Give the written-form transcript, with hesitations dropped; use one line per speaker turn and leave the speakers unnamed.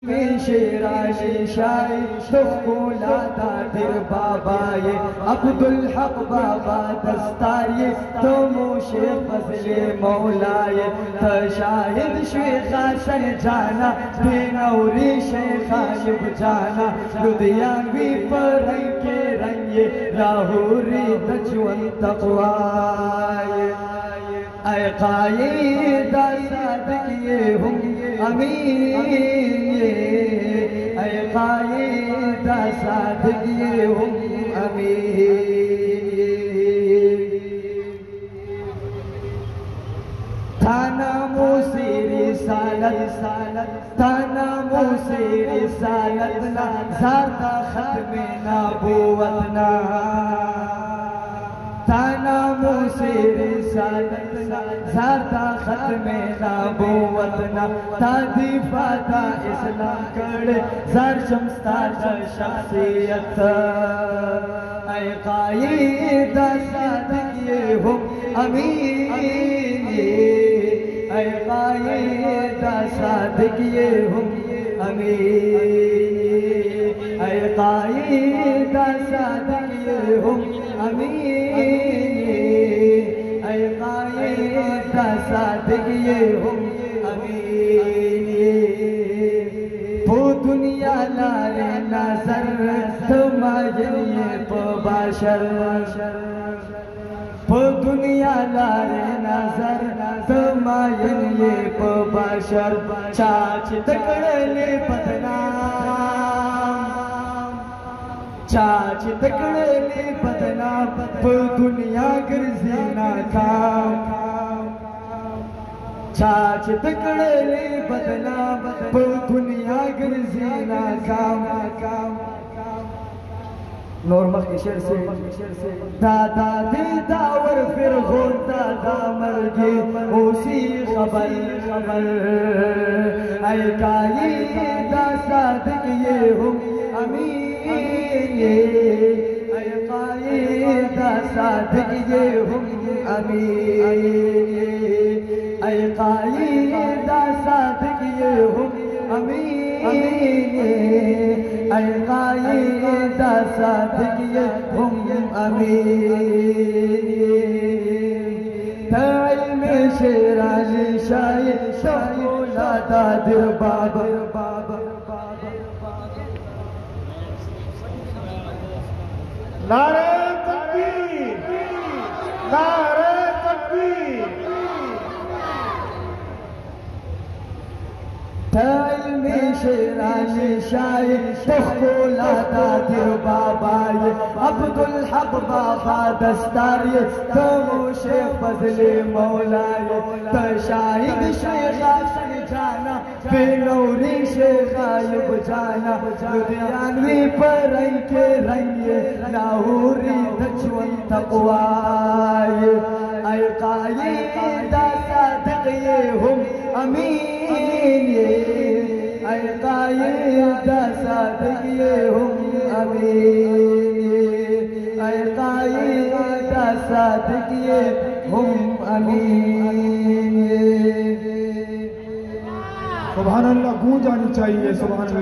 शेरानी शाही तुखला दादिर बाबा ये अब्दुल हक बाबा दस्तार ये तुमो शेख फजले मौला ये तशाहिद शेखा शन जाना बेनौरी शेखा शिव जाना लुधियानवी पर के रंगे लाहौरी तजवन तकवाए ऐ कायदा सादगिए हम अमीन ऐ कायदा सादगिए हम अमीन। थाना मुसीरी सालत थाना मुसीरी सालत ना ज़ाता खत्मे नबूवत ना थाना मुसीरी सालत ना ज़ाता खत्मे नबूवत ना तादी फाता इस्लाम करे ज़र शम्स्ता शख्सियत ऐ कायदा सादगिए हम अमीन ऐ कायदा सादगिए हम अमीन ऐ कायदा सादगिए हम अमीन ऐ कायदा सादगिए हम अमीन। वो दुनिया लारे नजर तुम्हारे बशर वो दुनिया लारे नजर तुम्हारे बशर चाच तकड़े बदनाम चाच तकड़े बदनाम वो दुनिया गिरजी ना काम चाच तकड़े बदनाम वो दुनिया गिरजी ना काम। नॉर्मल के शेर से दादा दे दावर फिर हो दादा मर गए उसी खबर ऐ कायदा सादगिए हम अमीन ऐ कायदा सादगिए हम अमीन ऐ कायदा सादगिए हम अमीन ऐ कायदा सादगिए हम अमीन। ताइल में शेरानी शाही तुखला दादिर बाबा
नारे तकबीर नारे तकबीर।
ताइल में शेरानी शाही तुखला दादिर बाबा ये अब्दुल हक बाबा दस्तार ये तुमो शेख फजले मौला ये तशाहिद शेखा शन जाना बेनौरी शेखा युब जाना लुधियानवी पर के रंगे लाहौरी तजवन तकवाए ऐ कायदा सादगिए हम अमीन ऐ कायदा सादगिए हम अमीन ऐ कायदा सादगिए हम अमीन।
सुभान अल्लाह गूंज आनी चाहिए सुभान अल्लाह।